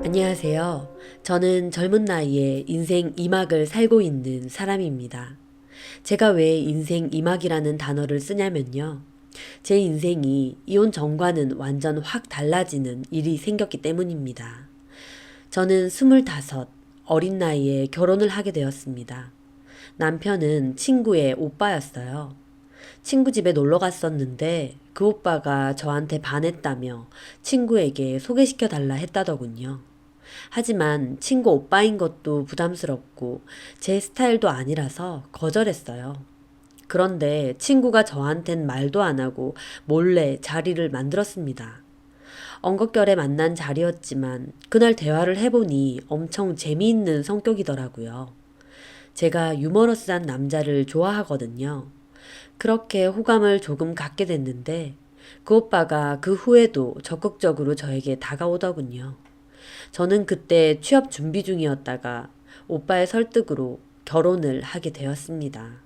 안녕하세요. 저는 젊은 나이에 인생 2막을 살고 있는 사람입니다. 제가 왜 인생 2막이라는 단어를 쓰냐면요. 제 인생이 이혼 전과는 완전 확 달라지는 일이 생겼기 때문입니다. 저는 25, 어린 나이에 결혼을 하게 되었습니다. 남편은 친구의 오빠였어요. 친구 집에 놀러 갔었는데 그 오빠가 저한테 반했다며 친구에게 소개시켜 달라 했다더군요. 하지만 친구 오빠인 것도 부담스럽고 제 스타일도 아니라서 거절했어요. 그런데 친구가 저한텐 말도 안 하고 몰래 자리를 만들었습니다. 엉겁결에 만난 자리였지만 그날 대화를 해보니 엄청 재미있는 성격이더라고요. 제가 유머러스한 남자를 좋아하거든요. 그렇게 호감을 조금 갖게 됐는데 그 오빠가 그 후에도 적극적으로 저에게 다가오더군요. 저는 그때 취업 준비 중이었다가 오빠의 설득으로 결혼을 하게 되었습니다.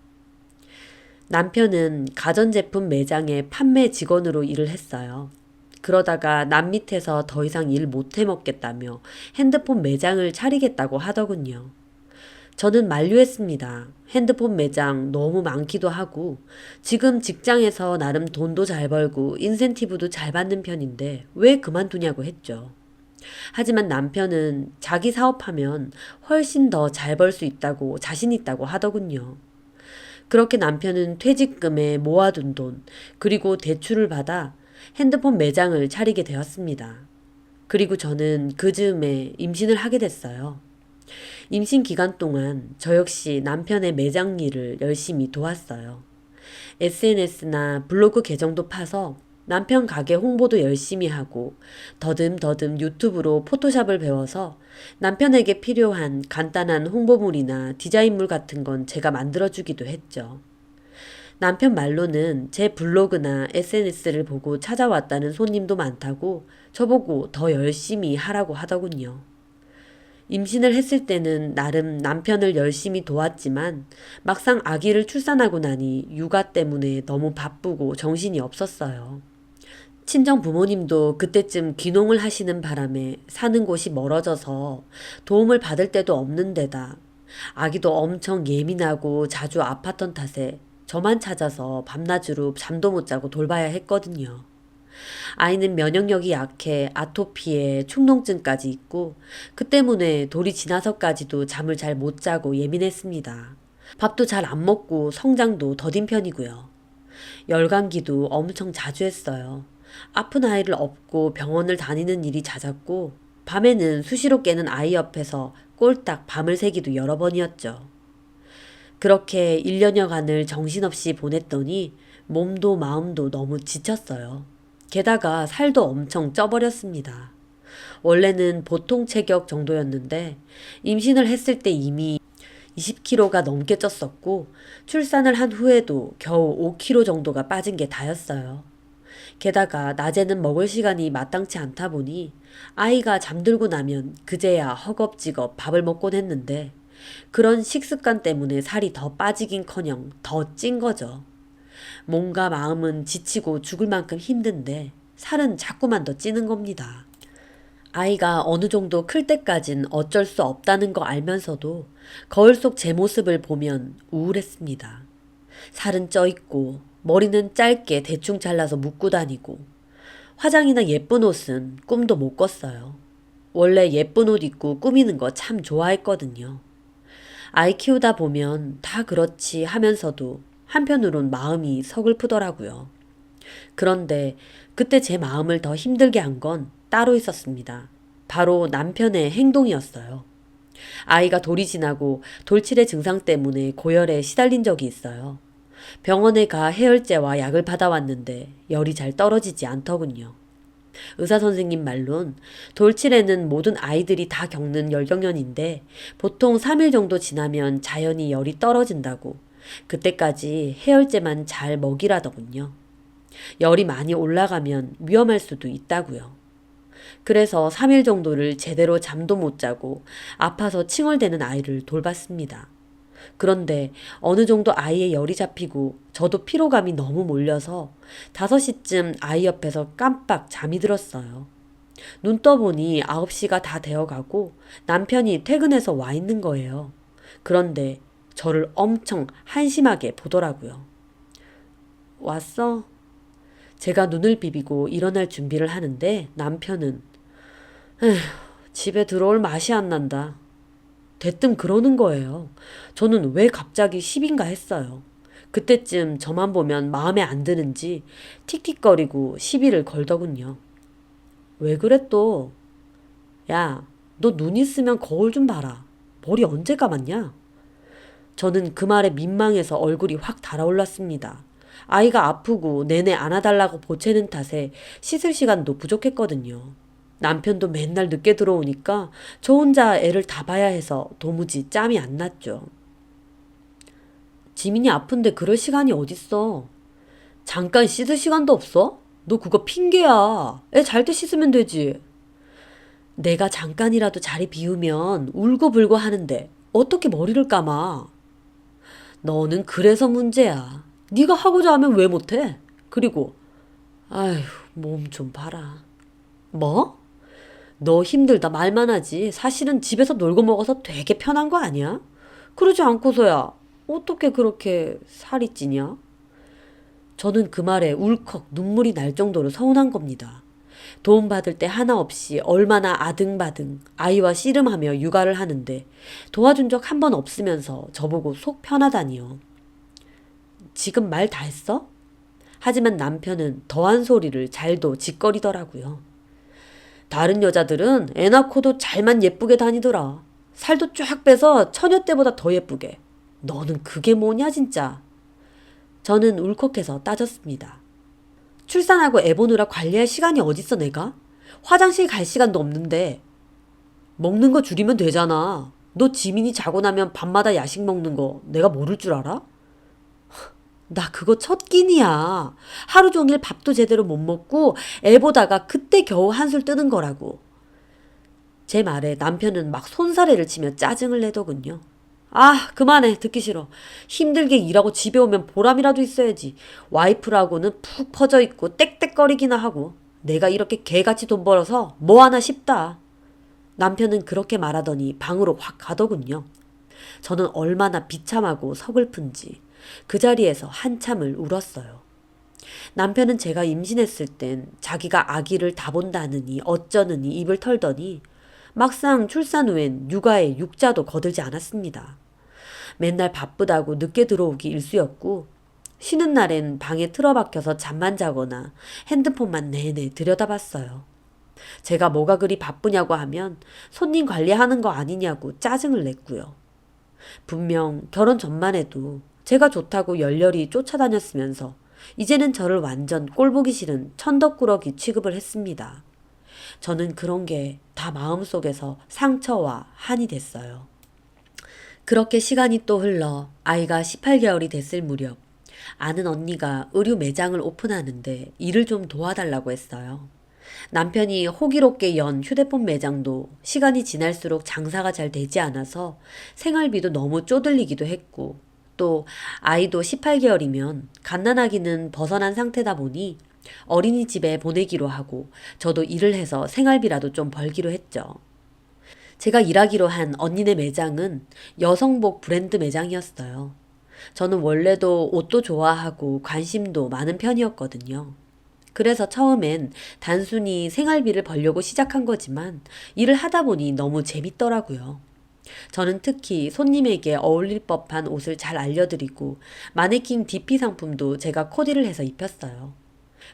남편은 가전제품 매장의 판매 직원으로 일을 했어요. 그러다가 남 밑에서 더 이상 일 못해 먹겠다며 핸드폰 매장을 차리겠다고 하더군요. 저는 만류했습니다. 핸드폰 매장 너무 많기도 하고 지금 직장에서 나름 돈도 잘 벌고 인센티브도 잘 받는 편인데 왜 그만두냐고 했죠. 하지만 남편은 자기 사업하면 훨씬 더 잘 벌 수 있다고 자신 있다고 하더군요. 그렇게 남편은 퇴직금에 모아둔 돈, 그리고 대출을 받아 핸드폰 매장을 차리게 되었습니다. 그리고 저는 그 즈음에 임신을 하게 됐어요. 임신 기간 동안 저 역시 남편의 매장 일을 열심히 도왔어요. SNS나 블로그 계정도 파서 남편 가게 홍보도 열심히 하고 더듬더듬 유튜브로 포토샵을 배워서 남편에게 필요한 간단한 홍보물이나 디자인물 같은 건 제가 만들어주기도 했죠. 남편 말로는 제 블로그나 SNS를 보고 찾아왔다는 손님도 많다고 저보고 더 열심히 하라고 하더군요. 임신을 했을 때는 나름 남편을 열심히 도왔지만 막상 아기를 출산하고 나니 육아 때문에 너무 바쁘고 정신이 없었어요. 친정 부모님도 그때쯤 귀농을 하시는 바람에 사는 곳이 멀어져서 도움을 받을 데도 없는 데다 아기도 엄청 예민하고 자주 아팠던 탓에 저만 찾아서 밤낮으로 잠도 못 자고 돌봐야 했거든요. 아이는 면역력이 약해 아토피에 축농증까지 있고 그 때문에 돌이 지나서까지도 잠을 잘 못 자고 예민했습니다. 밥도 잘 안 먹고 성장도 더딘 편이고요. 열감기도 엄청 자주 했어요. 아픈 아이를 업고 병원을 다니는 일이 잦았고 밤에는 수시로 깨는 아이 옆에서 꼴딱 밤을 새기도 여러 번이었죠. 그렇게 1년여간을 정신없이 보냈더니 몸도 마음도 너무 지쳤어요. 게다가 살도 엄청 쪄버렸습니다. 원래는 보통 체격 정도였는데 임신을 했을 때 이미 20kg가 넘게 쪘었고 출산을 한 후에도 겨우 5kg 정도가 빠진 게 다였어요. 게다가 낮에는 먹을 시간이 마땅치 않다 보니 아이가 잠들고 나면 그제야 허겁지겁 밥을 먹곤 했는데 그런 식습관 때문에 살이 더 빠지긴커녕 더 찐 거죠. 몸과 마음은 지치고 죽을 만큼 힘든데 살은 자꾸만 더 찌는 겁니다. 아이가 어느 정도 클 때까진 어쩔 수 없다는 거 알면서도 거울 속 제 모습을 보면 우울했습니다. 살은 쪄 있고 머리는 짧게 대충 잘라서 묶고 다니고 화장이나 예쁜 옷은 꿈도 못 꿨어요. 원래 예쁜 옷 입고 꾸미는 거 참 좋아했거든요. 아이 키우다 보면 다 그렇지 하면서도 한편으론 마음이 서글프더라고요. 그런데 그때 제 마음을 더 힘들게 한 건 따로 있었습니다. 바로 남편의 행동이었어요. 아이가 돌이 지나고 돌칠의 증상 때문에 고열에 시달린 적이 있어요. 병원에 가 해열제와 약을 받아왔는데 열이 잘 떨어지지 않더군요. 의사 선생님 말론 돌칠에는 모든 아이들이 다 겪는 열경련인데 보통 3일 정도 지나면 자연히 열이 떨어진다고 그때까지 해열제만 잘 먹이라더군요. 열이 많이 올라가면 위험할 수도 있다고요. 그래서 3일 정도를 제대로 잠도 못 자고 아파서 칭얼대는 아이를 돌봤습니다. 그런데 어느 정도 아이의 열이 잡히고 저도 피로감이 너무 몰려서 5시쯤 아이 옆에서 깜빡 잠이 들었어요. 눈 떠보니 9시가 다 되어가고 남편이 퇴근해서 와 있는 거예요. 그런데 저를 엄청 한심하게 보더라고요. 왔어? 제가 눈을 비비고 일어날 준비를 하는데 남편은 에휴, 집에 들어올 맛이 안 난다. 대뜸 그러는 거예요. 저는 왜 갑자기 10인가 했어요. 그때쯤 저만 보면 마음에 안 드는지 틱틱거리고 시비를 걸더군요. 왜 그래 또? 야, 너 눈 있으면 거울 좀 봐라. 머리 언제 감았냐? 저는 그 말에 민망해서 얼굴이 확 달아올랐습니다. 아이가 아프고 내내 안아달라고 보채는 탓에 씻을 시간도 부족했거든요. 남편도 맨날 늦게 들어오니까 저 혼자 애를 다 봐야 해서 도무지 짬이 안 났죠. 지민이 아픈데 그럴 시간이 어딨어. 잠깐 씻을 시간도 없어? 너 그거 핑계야. 애 잘 때 씻으면 되지. 내가 잠깐이라도 자리 비우면 울고불고 하는데 어떻게 머리를 감아? 너는 그래서 문제야. 네가 하고자 하면 왜 못해? 그리고 아휴 몸 좀 봐라. 뭐? 너 힘들다 말만 하지. 사실은 집에서 놀고 먹어서 되게 편한 거 아니야? 그러지 않고서야 어떻게 그렇게 살이 찌냐? 저는 그 말에 울컥 눈물이 날 정도로 서운한 겁니다. 도움받을 때 하나 없이 얼마나 아등바등 아이와 씨름하며 육아를 하는데 도와준 적 한 번 없으면서 저보고 속 편하다니요. 지금 말 다 했어? 하지만 남편은 더한 소리를 잘도 짓거리더라고요. 다른 여자들은 애 낳고도 잘만 예쁘게 다니더라. 살도 쫙 빼서 처녀 때보다 더 예쁘게. 너는 그게 뭐냐 진짜. 저는 울컥해서 따졌습니다. 출산하고 애 보느라 관리할 시간이 어딨어 내가? 화장실 갈 시간도 없는데. 먹는 거 줄이면 되잖아. 너 지민이 자고 나면 밤마다 야식 먹는 거 내가 모를 줄 알아? 나 그거 첫 끼니야. 하루 종일 밥도 제대로 못 먹고 애 보다가 그때 겨우 한술 뜨는 거라고. 제 말에 남편은 막 손사래를 치며 짜증을 내더군요. 아, 그만해. 듣기 싫어. 힘들게 일하고 집에 오면 보람이라도 있어야지. 와이프라고는 푹 퍼져 있고 땡땡거리기나 하고. 내가 이렇게 개같이 돈 벌어서 뭐 하나 싶다. 남편은 그렇게 말하더니 방으로 확 가더군요. 저는 얼마나 비참하고 서글픈지 그 자리에서 한참을 울었어요. 남편은 제가 임신했을 땐 자기가 아기를 다 본다느니 어쩌느니 입을 털더니 막상 출산 후엔 육아에 육자도 거들지 않았습니다. 맨날 바쁘다고 늦게 들어오기 일쑤였고 쉬는 날엔 방에 틀어박혀서 잠만 자거나 핸드폰만 내내 들여다봤어요. 제가 뭐가 그리 바쁘냐고 하면 손님 관리하는 거 아니냐고 짜증을 냈고요. 분명 결혼 전만 해도 제가 좋다고 열렬히 쫓아다녔으면서 이제는 저를 완전 꼴보기 싫은 천덕꾸러기 취급을 했습니다. 저는 그런 게 다 마음속에서 상처와 한이 됐어요. 그렇게 시간이 또 흘러 아이가 18개월이 됐을 무렵 아는 언니가 의류 매장을 오픈하는데 일을 좀 도와달라고 했어요. 남편이 호기롭게 연 휴대폰 매장도 시간이 지날수록 장사가 잘 되지 않아서 생활비도 너무 쪼들리기도 했고 또 아이도 18개월이면 갓난아기는 벗어난 상태다 보니 어린이집에 보내기로 하고 저도 일을 해서 생활비라도 좀 벌기로 했죠. 제가 일하기로 한 언니네 매장은 여성복 브랜드 매장이었어요. 저는 원래도 옷도 좋아하고 관심도 많은 편이었거든요. 그래서 처음엔 단순히 생활비를 벌려고 시작한 거지만 일을 하다 보니 너무 재밌더라고요. 저는 특히 손님에게 어울릴 법한 옷을 잘 알려드리고 마네킹 DP 상품도 제가 코디를 해서 입혔어요.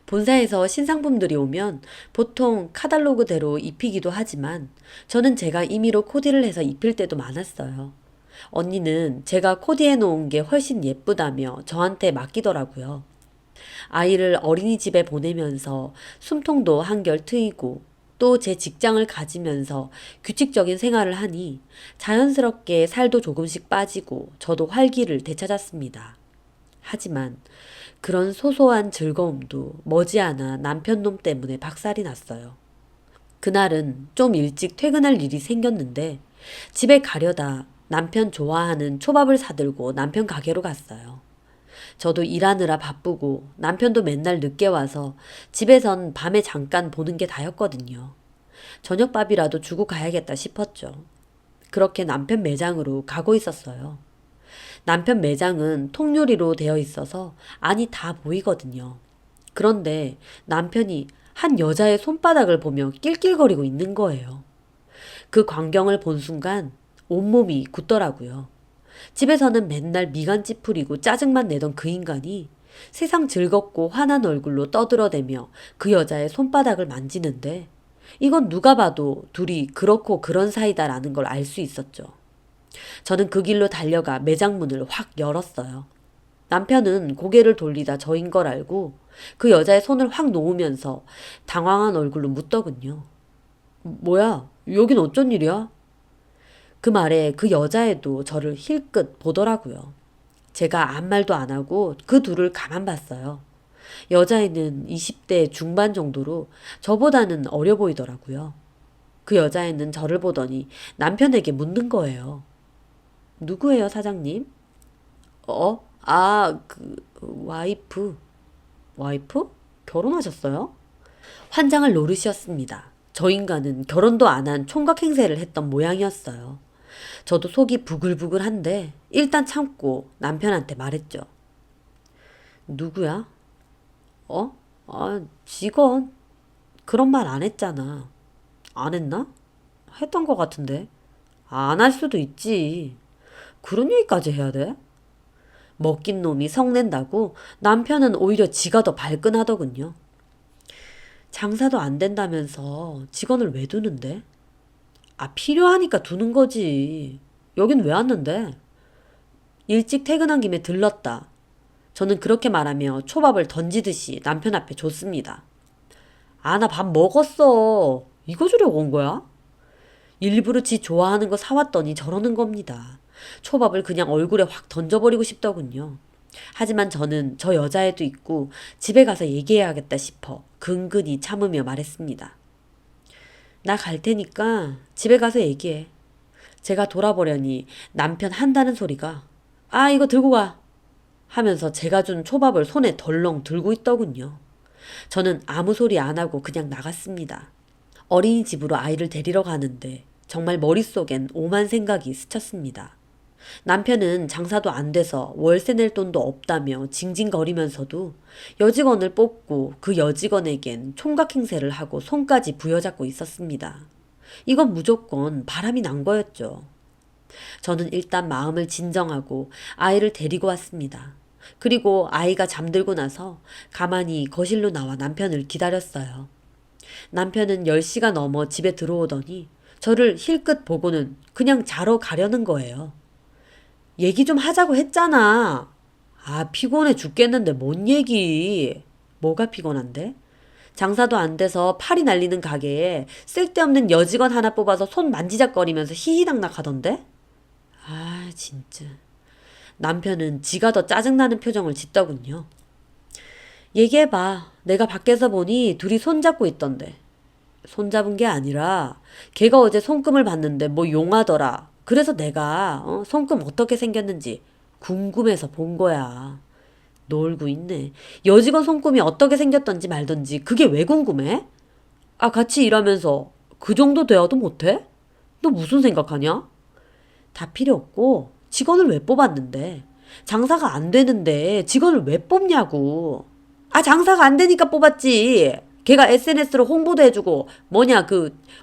본사에서 신상품들이 오면 보통 카탈로그대로 입히기도 하지만 저는 제가 임의로 코디를 해서 입힐 때도 많았어요. 언니는 제가 코디해 놓은 게 훨씬 예쁘다며 저한테 맡기더라고요. 아이를 어린이집에 보내면서 숨통도 한결 트이고 또 제 직장을 가지면서 규칙적인 생활을 하니 자연스럽게 살도 조금씩 빠지고 저도 활기를 되찾았습니다. 하지만 그런 소소한 즐거움도 머지않아 남편 놈 때문에 박살이 났어요. 그날은 좀 일찍 퇴근할 일이 생겼는데 집에 가려다 남편 좋아하는 초밥을 사들고 남편 가게로 갔어요. 저도 일하느라 바쁘고 남편도 맨날 늦게 와서 집에선 밤에 잠깐 보는 게 다였거든요. 저녁밥이라도 주고 가야겠다 싶었죠. 그렇게 남편 매장으로 가고 있었어요. 남편 매장은 통유리로 되어 있어서 안이 다 보이거든요. 그런데 남편이 한 여자의 손바닥을 보며 낄낄거리고 있는 거예요. 그 광경을 본 순간 온몸이 굳더라고요. 집에서는 맨날 미간 찌푸리고 짜증만 내던 그 인간이 세상 즐겁고 환한 얼굴로 떠들어대며 그 여자의 손바닥을 만지는데 이건 누가 봐도 둘이 그렇고 그런 사이다라는 걸 알 수 있었죠. 저는 그 길로 달려가 매장 문을 확 열었어요. 남편은 고개를 돌리다 저인 걸 알고 그 여자의 손을 확 놓으면서 당황한 얼굴로 묻더군요. 뭐야? 여긴 어쩐 일이야? 그 말에 그 여자애도 저를 힐끗 보더라고요. 제가 아무 말도 안 하고 그 둘을 가만 봤어요. 여자애는 20대 중반 정도로 저보다는 어려 보이더라고요. 그 여자애는 저를 보더니 남편에게 묻는 거예요. 누구예요, 사장님? 와이프. 와이프? 결혼하셨어요? 환장을 노릇이었습니다. 저 인간은 결혼도 안 한 총각 행세를 했던 모양이었어요. 저도 속이 부글부글한데 일단 참고 남편한테 말했죠. 누구야? 직원. 그런 말 안 했잖아. 안 했나? 했던 것 같은데. 안 할 수도 있지. 그런 얘기까지 해야 돼? 먹긴 놈이 성낸다고 남편은 오히려 지가 더 발끈하더군요. 장사도 안 된다면서 직원을 왜 두는데? 필요하니까 두는 거지. 여긴 왜 왔는데? 일찍 퇴근한 김에 들렀다. 저는 그렇게 말하며 초밥을 던지듯이 남편 앞에 줬습니다. 나 밥 먹었어. 이거 주려고 온 거야? 일부러 지 좋아하는 거 사왔더니 저러는 겁니다. 초밥을 그냥 얼굴에 확 던져버리고 싶더군요. 하지만 저는 저 여자애도 있고 집에 가서 얘기해야겠다 싶어 근근히 참으며 말했습니다. 나 갈 테니까 집에 가서 얘기해. 제가 돌아보려니 남편 한다는 소리가 이거 들고 가 하면서 제가 준 초밥을 손에 덜렁 들고 있더군요. 저는 아무 소리 안 하고 그냥 나갔습니다. 어린이집으로 아이를 데리러 가는데 정말 머릿속엔 오만 생각이 스쳤습니다. 남편은 장사도 안 돼서 월세 낼 돈도 없다며 징징거리면서도 여직원을 뽑고 그 여직원에겐 총각 행세를 하고 손까지 부여잡고 있었습니다. 이건 무조건 바람이 난 거였죠. 저는 일단 마음을 진정하고 아이를 데리고 왔습니다. 그리고 아이가 잠들고 나서 가만히 거실로 나와 남편을 기다렸어요. 남편은 10시가 넘어 집에 들어오더니 저를 힐끗 보고는 그냥 자러 가려는 거예요. 얘기 좀 하자고 했잖아. 피곤해 죽겠는데 뭔 얘기. 뭐가 피곤한데? 장사도 안 돼서 팔이 날리는 가게에 쓸데없는 여직원 하나 뽑아서 손 만지작거리면서 히히낙낙 하던데? 진짜. 남편은 지가 더 짜증나는 표정을 짓더군요. 얘기해봐. 내가 밖에서 보니 둘이 손잡고 있던데. 손잡은 게 아니라 걔가 어제 손금을 봤는데 뭐 용하더라. 그래서 내가 손금 어떻게 생겼는지 궁금해서 본 거야. 놀고 있네. 여직원 손금이 어떻게 생겼던지 말던지 그게 왜 궁금해? 같이 일하면서 그 정도 되어도 못해? 너 무슨 생각하냐? 다 필요 없고 직원을 왜 뽑았는데? 장사가 안 되는데 직원을 왜 뽑냐고. 장사가 안 되니까 뽑았지. 걔가 SNS로 홍보도 해주고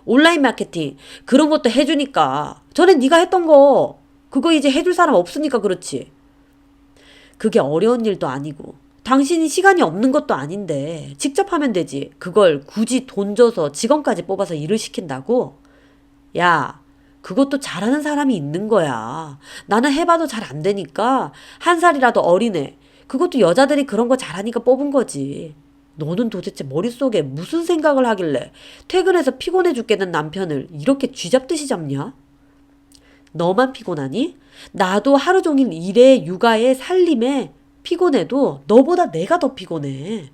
온라인 마케팅 그런 것도 해주니까. 전에 네가 했던 거 그거 이제 해줄 사람 없으니까 그렇지. 그게 어려운 일도 아니고 당신이 시간이 없는 것도 아닌데 직접 하면 되지. 그걸 굳이 돈 줘서 직원까지 뽑아서 일을 시킨다고? 야, 그것도 잘하는 사람이 있는 거야. 나는 해봐도 잘 안 되니까 한 살이라도 어리네. 그것도 여자들이 그런 거 잘하니까 뽑은 거지. 너는 도대체 머릿속에 무슨 생각을 하길래 퇴근해서 피곤해 죽겠는 남편을 이렇게 쥐잡듯이 잡냐? 너만 피곤하니? 나도 하루 종일 일에 육아에 살림에 피곤해도 너보다 내가 더 피곤해.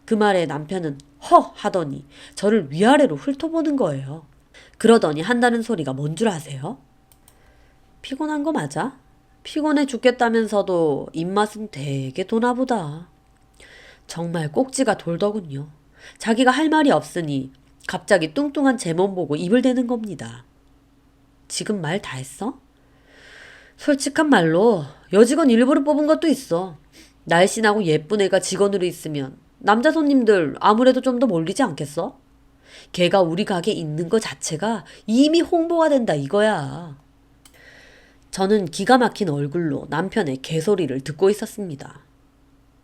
그 말에 남편은 허 하더니 저를 위아래로 훑어보는 거예요. 그러더니 한다는 소리가 뭔 줄 아세요? 피곤한 거 맞아? 피곤해 죽겠다면서도 입맛은 되게 도나보다. 정말 꼭지가 돌더군요. 자기가 할 말이 없으니 갑자기 뚱뚱한 제 몸 보고 입을 대는 겁니다. 지금 말 다 했어? 솔직한 말로 여직원 일부러 뽑은 것도 있어. 날씬하고 예쁜 애가 직원으로 있으면 남자 손님들 아무래도 좀 더 몰리지 않겠어? 걔가 우리 가게 있는 거 자체가 이미 홍보가 된다 이거야. 저는 기가 막힌 얼굴로 남편의 개소리를 듣고 있었습니다.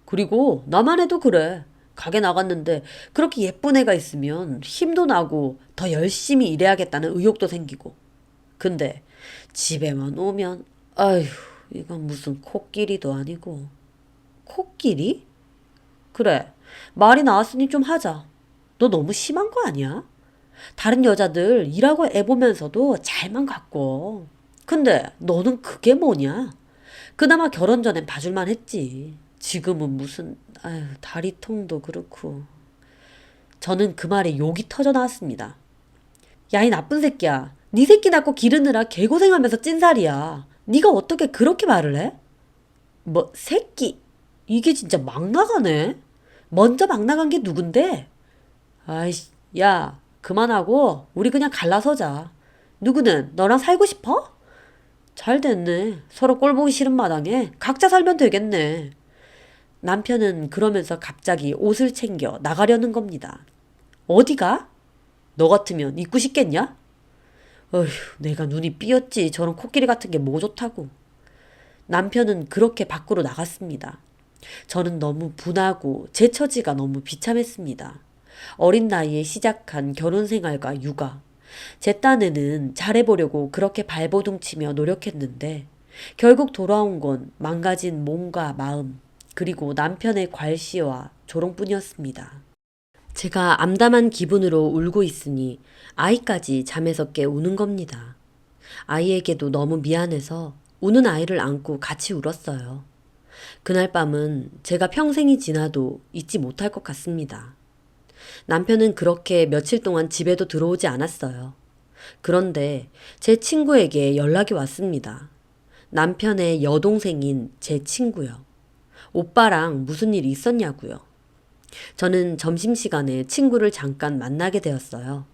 그리고 나만 해도 그래. 가게 나갔는데 그렇게 예쁜 애가 있으면 힘도 나고 더 열심히 일해야겠다는 의욕도 생기고. 근데 집에만 오면 아휴 이건 무슨 코끼리도 아니고. 코끼리? 그래 말이 나왔으니 좀 하자. 너 너무 심한 거 아니야? 다른 여자들 일하고 애 보면서도 잘만 갖고. 근데 너는 그게 뭐냐? 그나마 결혼 전엔 봐줄만 했지. 지금은 무슨 아유 다리통도 그렇고. 저는 그 말에 욕이 터져 나왔습니다. 야 이 나쁜 새끼야. 네 새끼 낳고 기르느라 개고생하면서 찐살이야. 네가 어떻게 그렇게 말을 해? 뭐 새끼? 이게 진짜 막 나가네. 먼저 막 나간 게 누군데? 아이씨 야 그만하고 우리 그냥 갈라서자. 누구는 너랑 살고 싶어? 잘 됐네. 서로 꼴 보기 싫은 마당에 각자 살면 되겠네. 남편은 그러면서 갑자기 옷을 챙겨 나가려는 겁니다. 어디가? 너 같으면 입고 싶겠냐? 어휴, 내가 눈이 삐었지. 저런 코끼리 같은 게 뭐 좋다고. 남편은 그렇게 밖으로 나갔습니다. 저는 너무 분하고 제 처지가 너무 비참했습니다. 어린 나이에 시작한 결혼 생활과 육아. 제 딴에는 잘해보려고 그렇게 발버둥치며 노력했는데 결국 돌아온 건 망가진 몸과 마음, 그리고 남편의 괄시와 조롱뿐이었습니다. 제가 암담한 기분으로 울고 있으니 아이까지 잠에서 깨 우는 겁니다. 아이에게도 너무 미안해서 우는 아이를 안고 같이 울었어요. 그날 밤은 제가 평생이 지나도 잊지 못할 것 같습니다. 남편은 그렇게 며칠 동안 집에도 들어오지 않았어요. 그런데 제 친구에게 연락이 왔습니다. 남편의 여동생인 제 친구요. 오빠랑 무슨 일이 있었냐고요. 저는 점심시간에 친구를 잠깐 만나게 되었어요.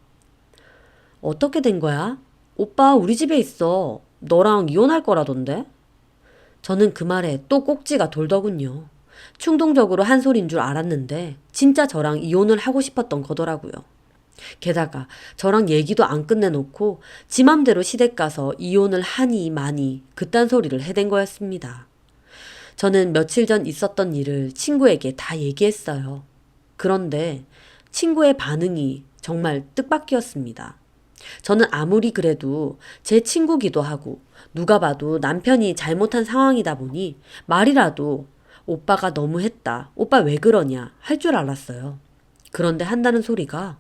어떻게 된 거야? 오빠 우리 집에 있어. 너랑 이혼할 거라던데? 저는 그 말에 또 꼭지가 돌더군요. 충동적으로 한 소린 줄 알았는데 진짜 저랑 이혼을 하고 싶었던 거더라고요. 게다가 저랑 얘기도 안 끝내놓고 지 맘대로 시댁 가서 이혼을 하니 마니 그딴 소리를 해댄 거였습니다. 저는 며칠 전 있었던 일을 친구에게 다 얘기했어요. 그런데 친구의 반응이 정말 뜻밖이었습니다. 저는 아무리 그래도 제 친구기도 하고 누가 봐도 남편이 잘못한 상황이다 보니 말이라도 오빠가 너무했다. 오빠 왜 그러냐 할 줄 알았어요. 그런데 한다는 소리가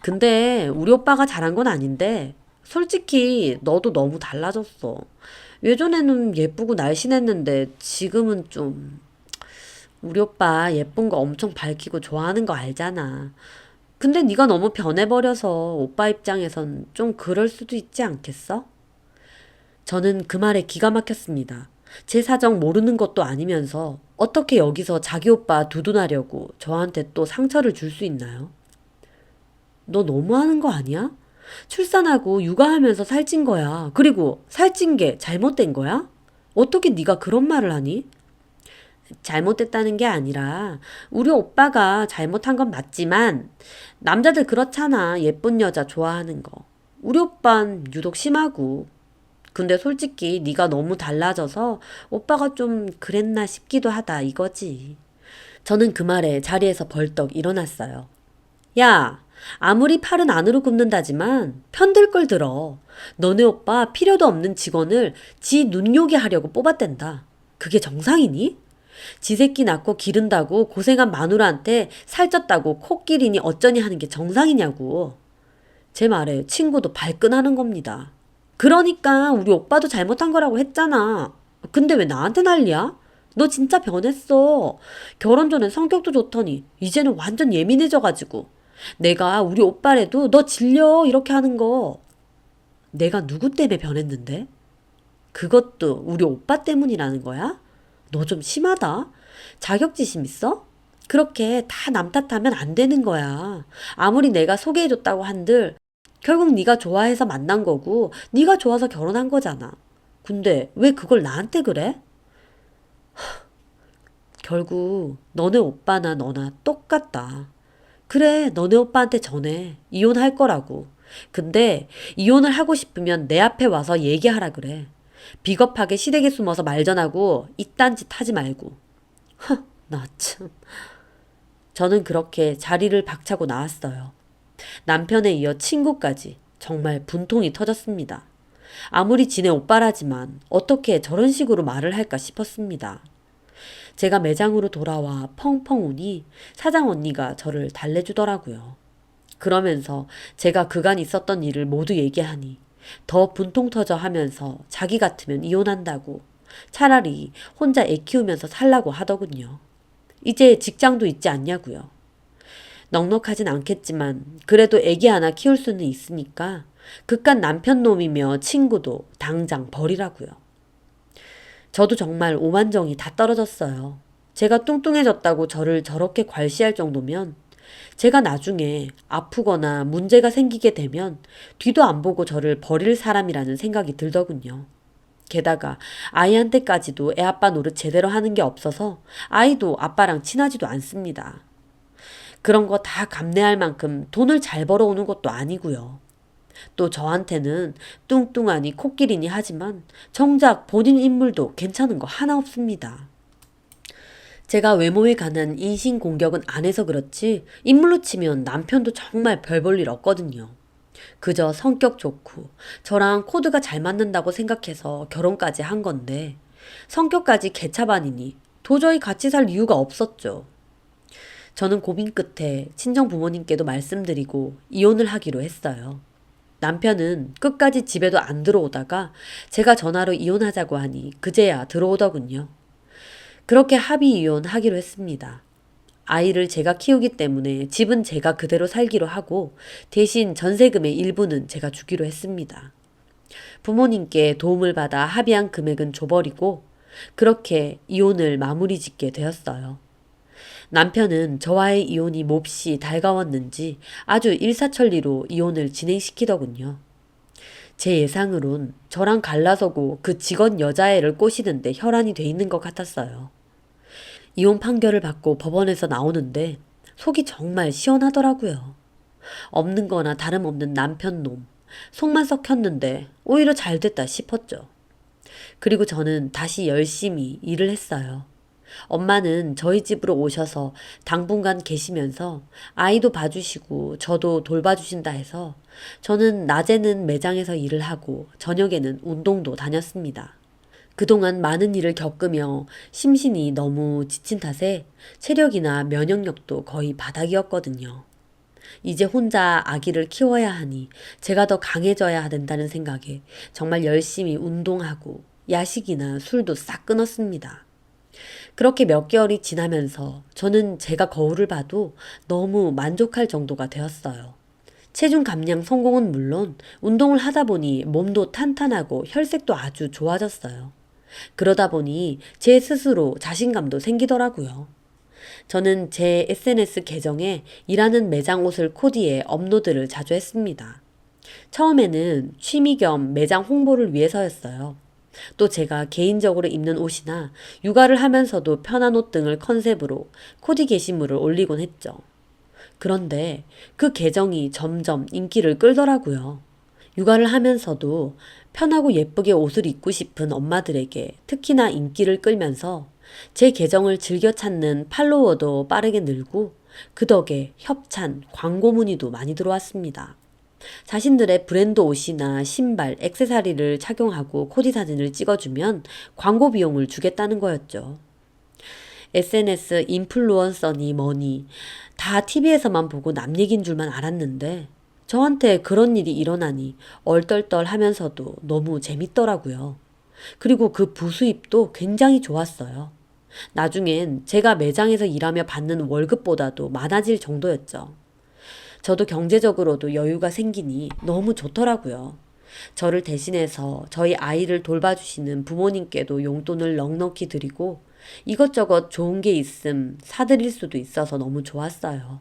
근데 우리 오빠가 잘한 건 아닌데 솔직히 너도 너무 달라졌어. 예전에는 예쁘고 날씬했는데 지금은 좀 우리 오빠 예쁜 거 엄청 밝히고 좋아하는 거 알잖아. 근데 네가 너무 변해버려서 오빠 입장에선 좀 그럴 수도 있지 않겠어? 저는 그 말에 기가 막혔습니다. 제 사정 모르는 것도 아니면서 어떻게 여기서 자기 오빠 두둔하려고 저한테 또 상처를 줄 수 있나요? 너 너무하는 거 아니야? 출산하고 육아하면서 살찐 거야. 그리고 살찐 게 잘못된 거야? 어떻게 네가 그런 말을 하니? 잘못됐다는 게 아니라 우리 오빠가 잘못한 건 맞지만 남자들 그렇잖아. 예쁜 여자 좋아하는 거. 우리 오빤 유독 심하고. 근데 솔직히 네가 너무 달라져서 오빠가 좀 그랬나 싶기도 하다 이거지. 저는 그 말에 자리에서 벌떡 일어났어요. 야, 아무리 팔은 안으로 굽는다지만 편들 걸 들어. 너네 오빠 필요도 없는 직원을 지 눈요기 하려고 뽑았댄다. 그게 정상이니? 지 새끼 낳고 기른다고 고생한 마누라한테 살쪘다고 코끼리니 어쩌니 하는 게 정상이냐고. 제 말에 친구도 발끈하는 겁니다. 그러니까 우리 오빠도 잘못한 거라고 했잖아. 근데 왜 나한테 난리야? 너 진짜 변했어. 결혼 전엔 성격도 좋더니 이제는 완전 예민해져가지고. 내가 우리 오빠래도 너 질려 이렇게 하는 거. 내가 누구 때문에 변했는데? 그것도 우리 오빠 때문이라는 거야? 너 좀 심하다. 자격지심 있어? 그렇게 다 남 탓하면 안 되는 거야. 아무리 내가 소개해줬다고 한들 결국 네가 좋아해서 만난 거고 네가 좋아서 결혼한 거잖아. 근데 왜 그걸 나한테 그래? 결국 너네 오빠나 너나 똑같다. 그래, 너네 오빠한테 전해. 이혼할 거라고. 근데 이혼을 하고 싶으면 내 앞에 와서 얘기하라 그래. 비겁하게 시댁에 숨어서 말전하고 이딴 짓 하지 말고. 나 참. 저는 그렇게 자리를 박차고 나왔어요. 남편에 이어 친구까지 정말 분통이 터졌습니다. 아무리 지네 오빠라지만 어떻게 저런 식으로 말을 할까 싶었습니다. 제가 매장으로 돌아와 펑펑 우니 사장 언니가 저를 달래주더라고요. 그러면서 제가 그간 있었던 일을 모두 얘기하니 더 분통 터져 하면서 자기 같으면 이혼한다고 차라리 혼자 애 키우면서 살라고 하더군요. 이제 직장도 있지 않냐고요. 넉넉하진 않겠지만 그래도 애기 하나 키울 수는 있으니까 그깟 남편 놈이며 친구도 당장 버리라고요. 저도 정말 오만정이 다 떨어졌어요. 제가 뚱뚱해졌다고 저를 저렇게 괄시할 정도면 제가 나중에 아프거나 문제가 생기게 되면 뒤도 안 보고 저를 버릴 사람이라는 생각이 들더군요. 게다가 아이한테까지도 애아빠 노릇 제대로 하는 게 없어서 아이도 아빠랑 친하지도 않습니다. 그런 거 다 감내할 만큼 돈을 잘 벌어오는 것도 아니고요. 또 저한테는 뚱뚱하니 코끼리니 하지만 정작 본인 인물도 괜찮은 거 하나 없습니다. 제가 외모에 관한 인신공격은 안 해서 그렇지 인물로 치면 남편도 정말 별 볼 일 없거든요. 그저 성격 좋고 저랑 코드가 잘 맞는다고 생각해서 결혼까지 한 건데 성격까지 개차반이니 도저히 같이 살 이유가 없었죠. 저는 고민 끝에 친정 부모님께도 말씀드리고 이혼을 하기로 했어요. 남편은 끝까지 집에도 안 들어오다가 제가 전화로 이혼하자고 하니 그제야 들어오더군요. 그렇게 합의 이혼하기로 했습니다. 아이를 제가 키우기 때문에 집은 제가 그대로 살기로 하고 대신 전세금의 일부는 제가 주기로 했습니다. 부모님께 도움을 받아 합의한 금액은 줘버리고 그렇게 이혼을 마무리 짓게 되었어요. 남편은 저와의 이혼이 몹시 달가웠는지 아주 일사천리로 이혼을 진행시키더군요. 제 예상으론 저랑 갈라서고 그 직원 여자애를 꼬시는데 혈안이 돼 있는 것 같았어요. 이혼 판결을 받고 법원에서 나오는데 속이 정말 시원하더라고요. 없는 거나 다름없는 남편 놈. 속만 썩혔는데 오히려 잘 됐다 싶었죠. 그리고 저는 다시 열심히 일을 했어요. 엄마는 저희 집으로 오셔서 당분간 계시면서 아이도 봐주시고 저도 돌봐주신다 해서 저는 낮에는 매장에서 일을 하고 저녁에는 운동도 다녔습니다. 그동안 많은 일을 겪으며 심신이 너무 지친 탓에 체력이나 면역력도 거의 바닥이었거든요. 이제 혼자 아기를 키워야 하니 제가 더 강해져야 된다는 생각에 정말 열심히 운동하고 야식이나 술도 싹 끊었습니다. 그렇게 몇 개월이 지나면서 저는 제가 거울을 봐도 너무 만족할 정도가 되었어요. 체중 감량 성공은 물론 운동을 하다 보니 몸도 탄탄하고 혈색도 아주 좋아졌어요. 그러다 보니 제 스스로 자신감도 생기더라고요. 저는 제 SNS 계정에 일하는 매장 옷을 코디해 업로드를 자주 했습니다. 처음에는 취미 겸 매장 홍보를 위해서였어요. 또 제가 개인적으로 입는 옷이나 육아를 하면서도 편한 옷 등을 컨셉으로 코디 게시물을 올리곤 했죠. 그런데 그 계정이 점점 인기를 끌더라고요. 육아를 하면서도 편하고 예쁘게 옷을 입고 싶은 엄마들에게 특히나 인기를 끌면서 제 계정을 즐겨 찾는 팔로워도 빠르게 늘고 그 덕에 협찬, 광고 문의도 많이 들어왔습니다. 자신들의 브랜드 옷이나 신발, 액세서리를 착용하고 코디 사진을 찍어주면 광고 비용을 주겠다는 거였죠. SNS 인플루언서니 뭐니 다 TV에서만 보고 남 얘기인 줄만 알았는데 저한테 그런 일이 일어나니 얼떨떨 하면서도 너무 재밌더라고요. 그리고 그 부수입도 굉장히 좋았어요. 나중엔 제가 매장에서 일하며 받는 월급보다도 많아질 정도였죠. 저도 경제적으로도 여유가 생기니 너무 좋더라고요. 저를 대신해서 저희 아이를 돌봐주시는 부모님께도 용돈을 넉넉히 드리고 이것저것 좋은 게 있음 사드릴 수도 있어서 너무 좋았어요.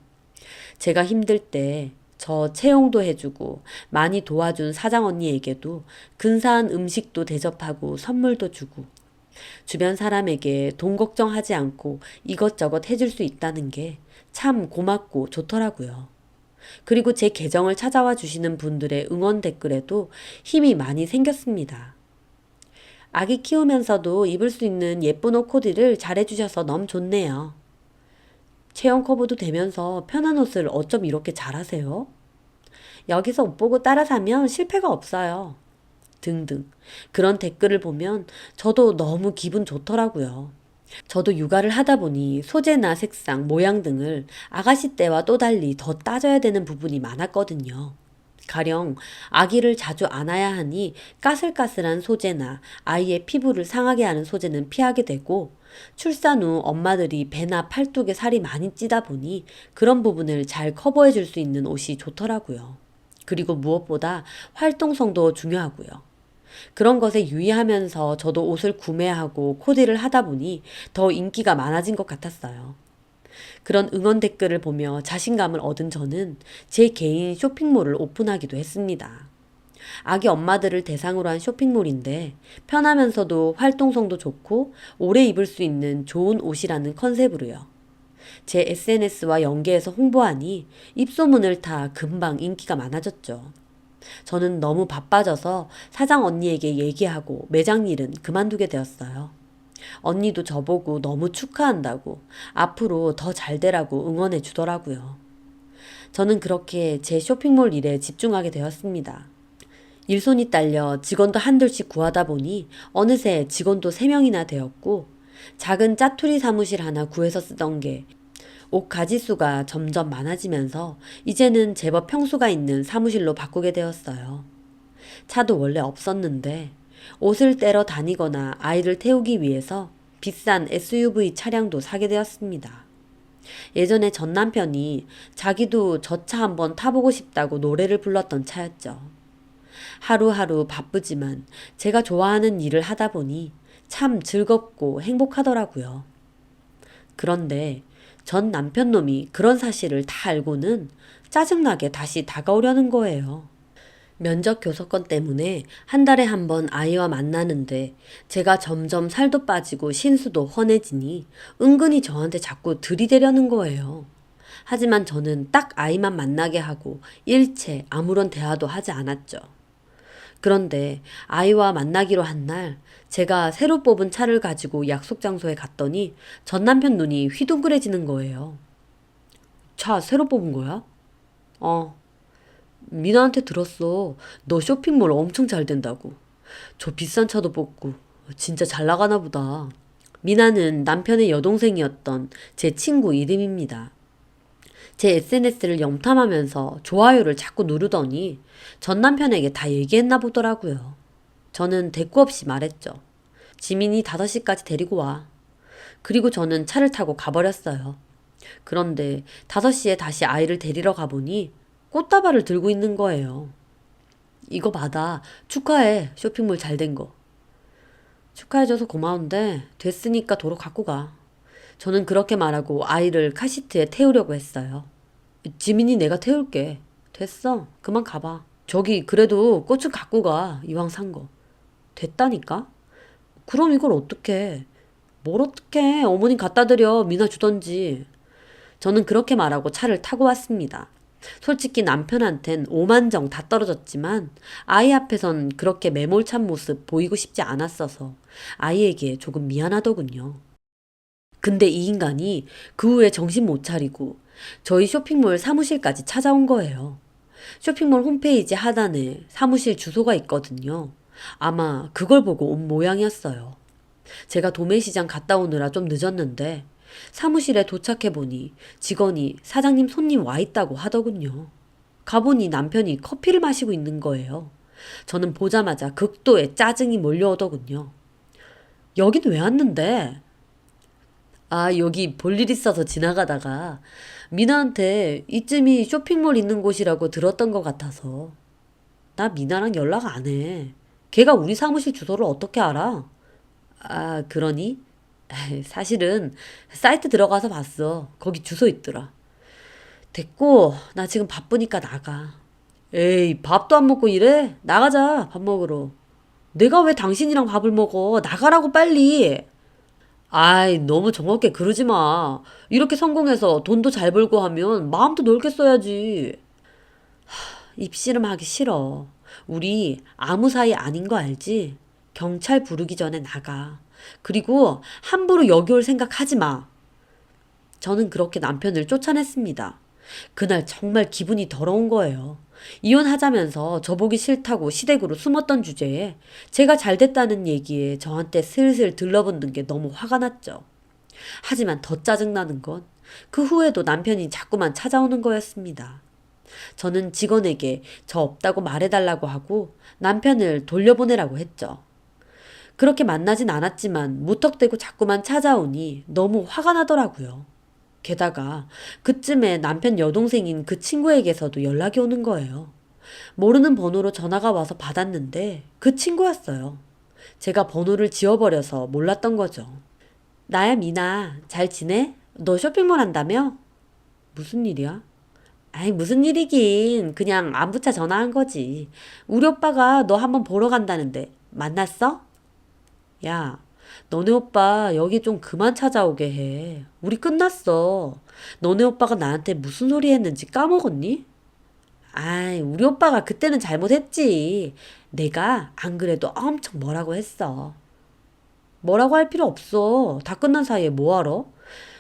제가 힘들 때 저 채용도 해주고 많이 도와준 사장 언니에게도 근사한 음식도 대접하고 선물도 주고 주변 사람에게 돈 걱정하지 않고 이것저것 해줄 수 있다는 게 참 고맙고 좋더라고요. 그리고 제 계정을 찾아와 주시는 분들의 응원 댓글에도 힘이 많이 생겼습니다. 아기 키우면서도 입을 수 있는 예쁜 옷 코디를 잘해주셔서 너무 좋네요. 체형 커브도 되면서 편한 옷을 어쩜 이렇게 잘하세요? 여기서 옷 보고 따라 사면 실패가 없어요. 등등. 그런 댓글을 보면 저도 너무 기분 좋더라고요. 저도 육아를 하다 보니 소재나 색상, 모양 등을 아가씨 때와 또 달리 더 따져야 되는 부분이 많았거든요. 가령 아기를 자주 안아야 하니 까슬까슬한 소재나 아이의 피부를 상하게 하는 소재는 피하게 되고 출산 후 엄마들이 배나 팔뚝에 살이 많이 찌다 보니 그런 부분을 잘 커버해 줄 수 있는 옷이 좋더라고요. 그리고 무엇보다 활동성도 중요하고요. 그런 것에 유의하면서 저도 옷을 구매하고 코디를 하다 보니 더 인기가 많아진 것 같았어요. 그런 응원 댓글을 보며 자신감을 얻은 저는 제 개인 쇼핑몰을 오픈하기도 했습니다. 아기 엄마들을 대상으로 한 쇼핑몰인데 편하면서도 활동성도 좋고 오래 입을 수 있는 좋은 옷이라는 컨셉으로요. 제 SNS와 연계해서 홍보하니 입소문을 타 금방 인기가 많아졌죠. 저는 너무 바빠져서 사장 언니에게 얘기하고 매장 일은 그만두게 되었어요. 언니도 저보고 너무 축하한다고 앞으로 더 잘 되라고 응원해 주더라고요. 저는 그렇게 제 쇼핑몰 일에 집중하게 되었습니다. 일손이 딸려 직원도 한둘씩 구하다 보니 어느새 직원도 3명이나 되었고 작은 짜투리 사무실 하나 구해서 쓰던 게 옷 가지수가 점점 많아지면서 이제는 제법 평수가 있는 사무실로 바꾸게 되었어요. 차도 원래 없었는데 옷을 떼러 다니거나 아이를 태우기 위해서 비싼 SUV 차량도 사게 되었습니다. 예전에 전 남편이 자기도 저 차 한번 타보고 싶다고 노래를 불렀던 차였죠. 하루하루 바쁘지만 제가 좋아하는 일을 하다 보니 참 즐겁고 행복하더라고요. 그런데 전 남편 놈이 그런 사실을 다 알고는 짜증나게 다시 다가오려는 거예요. 면접 교섭권 때문에 한 달에 한 번 아이와 만나는데 제가 점점 살도 빠지고 신수도 훤해지니 은근히 저한테 자꾸 들이대려는 거예요. 하지만 저는 딱 아이만 만나게 하고 일체 아무런 대화도 하지 않았죠. 그런데 아이와 만나기로 한 날 제가 새로 뽑은 차를 가지고 약속 장소에 갔더니 전 남편 눈이 휘둥그레지는 거예요. 차 새로 뽑은 거야? 어. 미나한테 들었어. 너 쇼핑몰 엄청 잘 된다고. 저 비싼 차도 뽑고 진짜 잘 나가나 보다. 미나는 남편의 여동생이었던 제 친구 이름입니다. 제 SNS를 염탐하면서 좋아요를 자꾸 누르더니 전 남편에게 다 얘기했나 보더라고요. 저는 대꾸 없이 말했죠. 지민이 5시까지 데리고 와. 그리고 저는 차를 타고 가버렸어요. 그런데 5시에 다시 아이를 데리러 가보니 꽃다발을 들고 있는 거예요. 이거 받아. 축하해. 쇼핑몰 잘 된 거. 축하해줘서 고마운데 됐으니까 도로 갖고 가. 저는 그렇게 말하고 아이를 카시트에 태우려고 했어요. 지민이 내가 태울게. 됐어. 그만 가봐. 저기 그래도 꽃을 갖고 가. 이왕 산 거. 됐다니까? 그럼 이걸 어떡해. 뭘 어떡해. 어머님 갖다 드려. 미나 주던지. 저는 그렇게 말하고 차를 타고 왔습니다. 솔직히 남편한텐 오만정 다 떨어졌지만 아이 앞에선 그렇게 매몰찬 모습 보이고 싶지 않았어서 아이에게 조금 미안하더군요. 근데 이 인간이 그 후에 정신 못 차리고 저희 쇼핑몰 사무실까지 찾아온 거예요. 쇼핑몰 홈페이지 하단에 사무실 주소가 있거든요. 아마 그걸 보고 온 모양이었어요. 제가 도매시장 갔다 오느라 좀 늦었는데 사무실에 도착해보니 직원이 사장님 손님 와 있다고 하더군요. 가보니 남편이 커피를 마시고 있는 거예요. 저는 보자마자 극도의 짜증이 몰려오더군요. 여긴 왜 왔는데? 아, 여기 볼 일 있어서 지나가다가 미나한테 이쯤이 쇼핑몰 있는 곳이라고 들었던 것 같아서. 나 미나랑 연락 안 해. 걔가 우리 사무실 주소를 어떻게 알아? 아, 그러니? 사실은 사이트 들어가서 봤어. 거기 주소 있더라. 됐고, 나 지금 바쁘니까 나가. 에이, 밥도 안 먹고 이래? 나가자, 밥 먹으러. 내가 왜 당신이랑 밥을 먹어? 나가라고 빨리. 아이, 너무 정없게 그러지 마. 이렇게 성공해서 돈도 잘 벌고 하면 마음도 넓게 써야지. 입씨름하기 싫어. 우리 아무 사이 아닌 거 알지? 경찰 부르기 전에 나가. 그리고 함부로 여기 올 생각 하지 마. 저는 그렇게 남편을 쫓아냈습니다. 그날 정말 기분이 더러운 거예요. 이혼하자면서 저보기 싫다고 시댁으로 숨었던 주제에 제가 잘 됐다는 얘기에 저한테 슬슬 들러붙는 게 너무 화가 났죠. 하지만 더 짜증나는 건 그 후에도 남편이 자꾸만 찾아오는 거였습니다. 저는 직원에게 저 없다고 말해달라고 하고 남편을 돌려보내라고 했죠. 그렇게 만나진 않았지만 무턱대고 자꾸만 찾아오니 너무 화가 나더라고요. 게다가 그쯤에 남편 여동생인 그 친구에게서도 연락이 오는 거예요. 모르는 번호로 전화가 와서 받았는데 그 친구였어요. 제가 번호를 지워버려서 몰랐던 거죠. 나야 미나, 잘 지내? 너 쇼핑몰 한다며? 무슨 일이야? 아이, 무슨 일이긴. 그냥 안부차 전화한 거지. 우리 오빠가 너 한번 보러 간다는데 만났어? 야, 너네 오빠 여기 좀 그만 찾아오게 해. 우리 끝났어. 너네 오빠가 나한테 무슨 소리 했는지 까먹었니? 아이, 우리 오빠가 그때는 잘못했지. 내가 안 그래도 엄청 뭐라고 했어. 뭐라고 할 필요 없어. 다 끝난 사이에 뭐하러?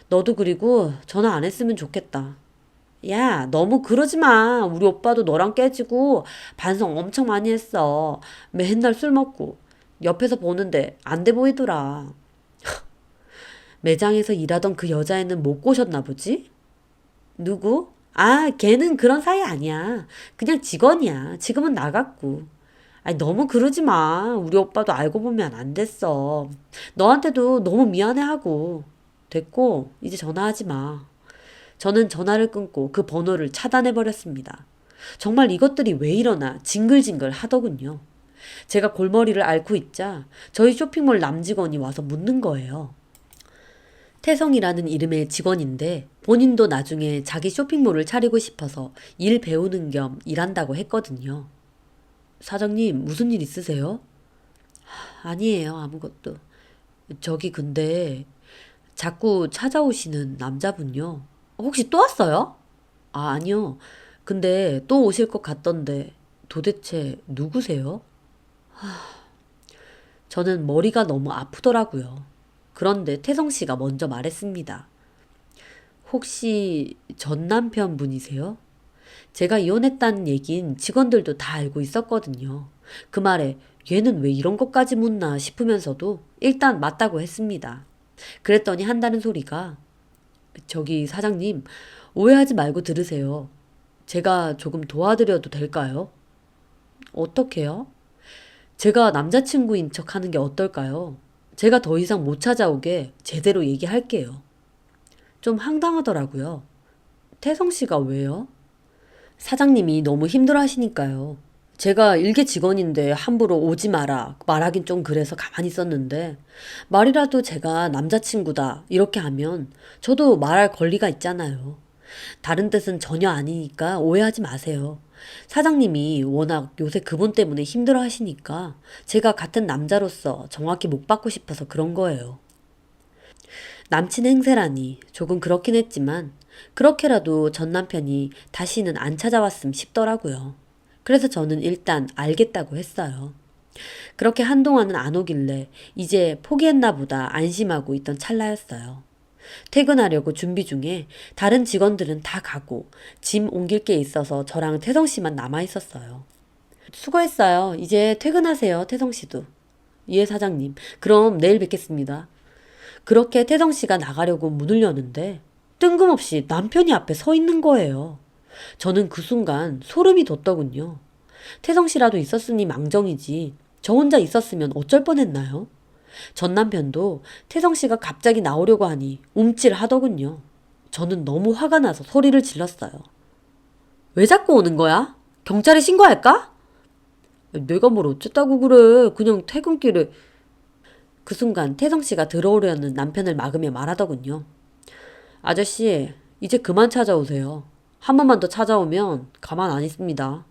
너도 그리고 전화 안 했으면 좋겠다. 야, 너무 그러지 마. 우리 오빠도 너랑 깨지고 반성 엄청 많이 했어. 맨날 술 먹고. 옆에서 보는데 안 돼 보이더라. 매장에서 일하던 그 여자애는 못 꼬셨나 보지? 누구? 아, 걔는 그런 사이 아니야. 그냥 직원이야. 지금은 나갔고. 아니, 너무 그러지 마. 우리 오빠도 알고 보면 안 됐어. 너한테도 너무 미안해하고. 됐고, 이제 전화하지 마. 저는 전화를 끊고 그 번호를 차단해버렸습니다. 정말 이것들이 왜 이러나 징글징글 하더군요. 제가 골머리를 앓고 있자 저희 쇼핑몰 남직원이 와서 묻는 거예요. 태성이라는 이름의 직원인데 본인도 나중에 자기 쇼핑몰을 차리고 싶어서 일 배우는 겸 일한다고 했거든요. 사장님, 무슨 일 있으세요? 아니에요, 아무것도. 저기 근데 자꾸 찾아오시는 남자분요. 혹시 또 왔어요? 아니요. 근데 또 오실 것 같던데 도대체 누구세요? 저는 머리가 너무 아프더라고요. 그런데 태성 씨가 먼저 말했습니다. 혹시 전 남편 분이세요? 제가 이혼했다는 얘긴 직원들도 다 알고 있었거든요. 그 말에 얘는 왜 이런 것까지 묻나 싶으면서도 일단 맞다고 했습니다. 그랬더니 한다는 소리가 저기 사장님, 오해하지 말고 들으세요. 제가 조금 도와드려도 될까요? 어떻게요? 제가 남자친구인 척 하는 게 어떨까요? 제가 더 이상 못 찾아오게 제대로 얘기할게요. 좀 황당하더라고요. 태성 씨가 왜요? 사장님이 너무 힘들어 하시니까요. 제가 일개 직원인데 함부로 오지 마라 말하긴 좀 그래서 가만히 있었는데 말이라도 제가 남자친구다 이렇게 하면 저도 말할 권리가 있잖아요. 다른 뜻은 전혀 아니니까 오해하지 마세요. 사장님이 워낙 요새 그분 때문에 힘들어 하시니까 제가 같은 남자로서 정확히 못 받고 싶어서 그런 거예요. 남친 행세라니 조금 그렇긴 했지만 그렇게라도 전 남편이 다시는 안 찾아왔음 싶더라고요. 그래서 저는 일단 알겠다고 했어요. 그렇게 한동안은 안 오길래 이제 포기했나 보다 안심하고 있던 찰나였어요. 퇴근하려고 준비 중에 다른 직원들은 다 가고 짐 옮길 게 있어서 저랑 태성 씨만 남아 있었어요. 수고했어요. 이제 퇴근하세요, 태성 씨도. 예, 사장님. 그럼 내일 뵙겠습니다. 그렇게 태성 씨가 나가려고 문을 여는데 뜬금없이 남편이 앞에 서 있는 거예요. 저는 그 순간 소름이 돋더군요. 태성 씨라도 있었으니 망정이지. 저 혼자 있었으면 어쩔 뻔했나요? 전 남편도 태성 씨가 갑자기 나오려고 하니 움찔하더군요. 저는 너무 화가 나서 소리를 질렀어요. 왜 자꾸 오는 거야? 경찰에 신고할까? 내가 뭘 어쨌다고 그래. 그냥 퇴근길에. 그 순간 태성 씨가 들어오려는 남편을 막으며 말하더군요. 아저씨, 이제 그만 찾아오세요. 한 번만 더 찾아오면 가만 안 있습니다.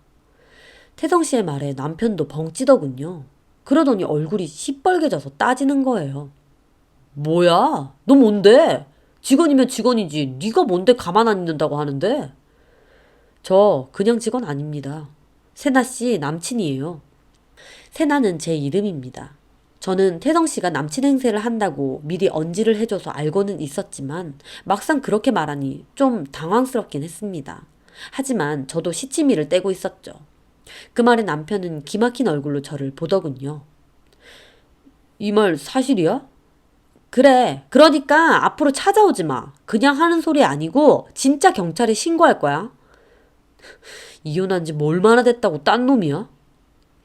태성 씨의 말에 남편도 벙찌더군요. 그러더니 얼굴이 시뻘개져서 따지는 거예요. 뭐야? 너 뭔데? 직원이면 직원이지. 네가 뭔데 가만 안 있는다고 하는데? 저 그냥 직원 아닙니다. 세나 씨 남친이에요. 세나는 제 이름입니다. 저는 태성 씨가 남친 행세를 한다고 미리 언지를 해줘서 알고는 있었지만 막상 그렇게 말하니 좀 당황스럽긴 했습니다. 하지만 저도 시치미를 떼고 있었죠. 그 말에 남편은 기막힌 얼굴로 저를 보더군요. 이 말 사실이야? 그래. 그러니까 앞으로 찾아오지 마. 그냥 하는 소리 아니고 진짜 경찰에 신고할 거야. 이혼한 지 뭐 얼마나 됐다고 딴 놈이야?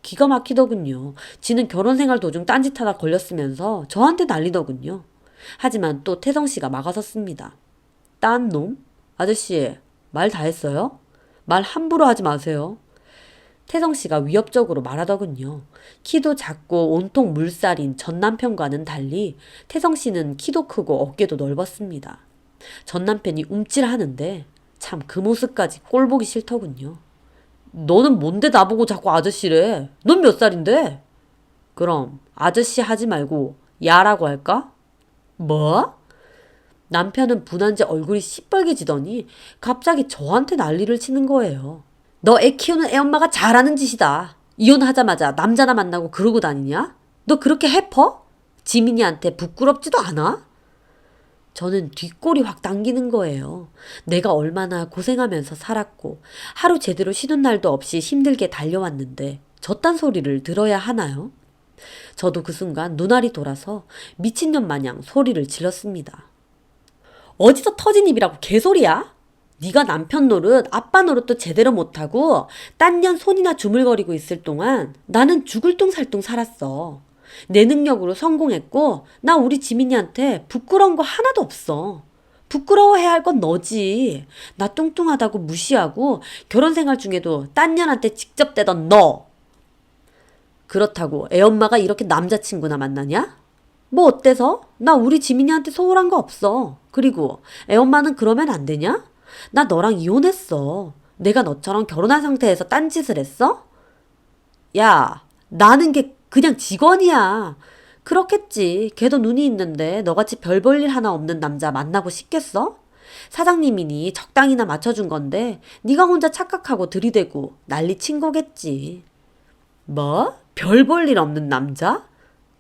기가 막히더군요. 지는 결혼 생활 도중 딴짓하다 걸렸으면서 저한테 난리더군요. 하지만 또 태성 씨가 막아섰습니다. 딴 놈? 아저씨, 말 다 했어요? 말 함부로 하지 마세요. 태성 씨가 위협적으로 말하더군요. 키도 작고 온통 물살인 전 남편과는 달리 태성 씨는 키도 크고 어깨도 넓었습니다. 전 남편이 움찔하는데 참 그 모습까지 꼴 보기 싫더군요. 너는 뭔데 나보고 자꾸 아저씨래? 넌 몇 살인데? 그럼 아저씨 하지 말고 야라고 할까? 뭐? 남편은 분한지 얼굴이 시뻘개지더니 갑자기 저한테 난리를 치는 거예요. 너 애 키우는 애엄마가 잘하는 짓이다. 이혼하자마자 남자나 만나고 그러고 다니냐? 너 그렇게 해퍼? 지민이한테 부끄럽지도 않아? 저는 뒷골이 확 당기는 거예요. 내가 얼마나 고생하면서 살았고 하루 제대로 쉬는 날도 없이 힘들게 달려왔는데 저딴 소리를 들어야 하나요? 저도 그 순간 눈알이 돌아서 미친년 마냥 소리를 질렀습니다. 어디서 터진 입이라고 개소리야? 네가 남편 노릇, 아빠 노릇도 제대로 못하고 딴 년 손이나 주물거리고 있을 동안 나는 죽을 둥살둥 살았어. 내 능력으로 성공했고 나 우리 지민이한테 부끄러운 거 하나도 없어. 부끄러워해야 할 건 너지. 나 뚱뚱하다고 무시하고 결혼 생활 중에도 딴 년한테 직접 대던 너. 그렇다고 애엄마가 이렇게 남자친구나 만나냐? 뭐 어때서? 나 우리 지민이한테 소홀한 거 없어. 그리고 애엄마는 그러면 안 되냐? 나 너랑 이혼했어. 내가 너처럼 결혼한 상태에서 딴짓을 했어? 야, 나는 게 그냥 직원이야. 그렇겠지. 걔도 눈이 있는데 너같이 별 볼 일 하나 없는 남자 만나고 싶겠어? 사장님이니 적당히나 맞춰준 건데 네가 혼자 착각하고 들이대고 난리 친 거겠지. 뭐? 별 볼 일 없는 남자?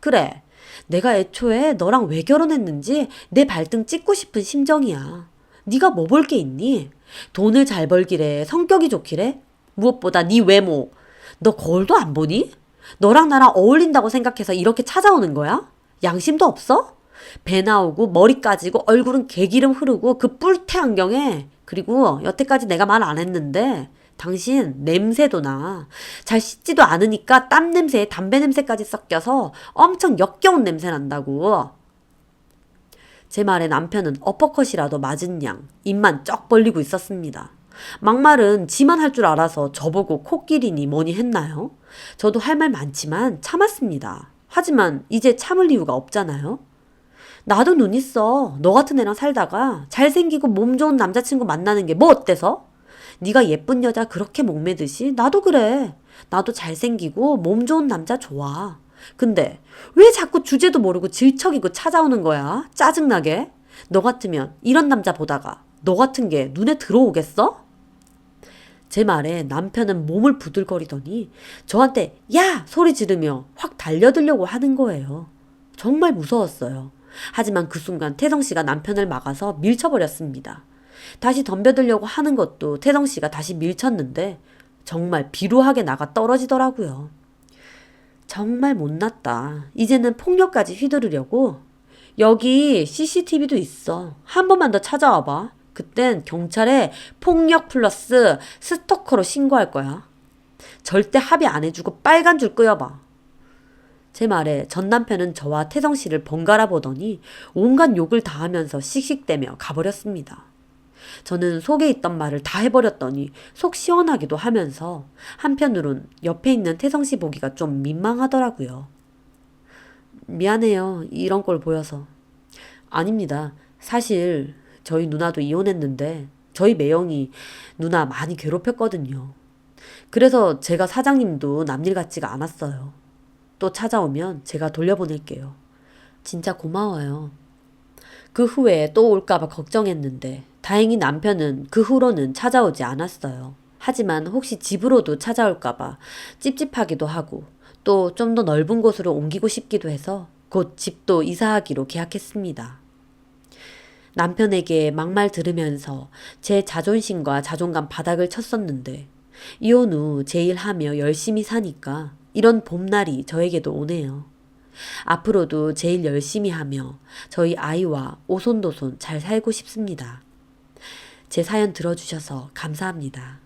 그래. 내가 애초에 너랑 왜 결혼했는지 내 발등 찍고 싶은 심정이야. 네가 뭐 볼 게 있니? 돈을 잘 벌기래, 성격이 좋기래? 무엇보다 네 외모. 너 거울도 안 보니? 너랑 나랑 어울린다고 생각해서 이렇게 찾아오는 거야? 양심도 없어? 배 나오고 머리 까지고 얼굴은 개기름 흐르고 그 뿔테 안경에. 그리고 여태까지 내가 말 안 했는데 당신 냄새도 나. 잘 씻지도 않으니까 땀 냄새에 담배 냄새까지 섞여서 엄청 역겨운 냄새 난다고. 제 말에 남편은 어퍼컷이라도 맞은 양 입만 쩍 벌리고 있었습니다. 막말은 지만 할 줄 알아서 저보고 코끼리니 뭐니 했나요? 저도 할 말 많지만 참았습니다. 하지만 이제 참을 이유가 없잖아요. 나도 눈 있어. 너 같은 애랑 살다가 잘생기고 몸 좋은 남자친구 만나는 게 뭐 어때서? 네가 예쁜 여자 그렇게 목매듯이 나도 그래. 나도 잘생기고 몸 좋은 남자 좋아. 근데 왜 자꾸 주제도 모르고 질척이고 찾아오는 거야? 짜증나게. 너 같으면 이런 남자 보다가 너 같은 게 눈에 들어오겠어? 제 말에 남편은 몸을 부들거리더니 저한테 야! 소리 지르며 확 달려들려고 하는 거예요. 정말 무서웠어요. 하지만 그 순간 태성 씨가 남편을 막아서 밀쳐버렸습니다. 다시 덤벼들려고 하는 것도 태성 씨가 다시 밀쳤는데 정말 비루하게 나가 떨어지더라고요. 정말 못났다. 이제는 폭력까지 휘두르려고? 여기 CCTV도 있어. 한 번만 더 찾아와 봐. 그땐 경찰에 폭력 플러스 스토커로 신고할 거야. 절대 합의 안 해주고 빨간 줄 끄여봐. 제 말에 전 남편은 저와 태성 씨를 번갈아 보더니 온갖 욕을 다 하면서 씩씩대며 가버렸습니다. 저는 속에 있던 말을 다 해버렸더니 속 시원하기도 하면서 한편으론 옆에 있는 태성 씨 보기가 좀 민망하더라고요. 미안해요. 이런 걸 보여서. 아닙니다. 사실 저희 누나도 이혼했는데 저희 매형이 누나 많이 괴롭혔거든요. 그래서 제가 사장님도 남일 같지가 않았어요. 또 찾아오면 제가 돌려보낼게요. 진짜 고마워요. 그 후에 또 올까봐 걱정했는데 다행히 남편은 그 후로는 찾아오지 않았어요. 하지만 혹시 집으로도 찾아올까봐 찝찝하기도 하고 또 좀 더 넓은 곳으로 옮기고 싶기도 해서 곧 집도 이사하기로 계약했습니다. 남편에게 막말 들으면서 제 자존심과 자존감 바닥을 쳤었는데 이혼 후 제 일하며 열심히 사니까 이런 봄날이 저에게도 오네요. 앞으로도 제 일 열심히 하며 저희 아이와 오손도손 잘 살고 싶습니다. 제 사연 들어주셔서 감사합니다.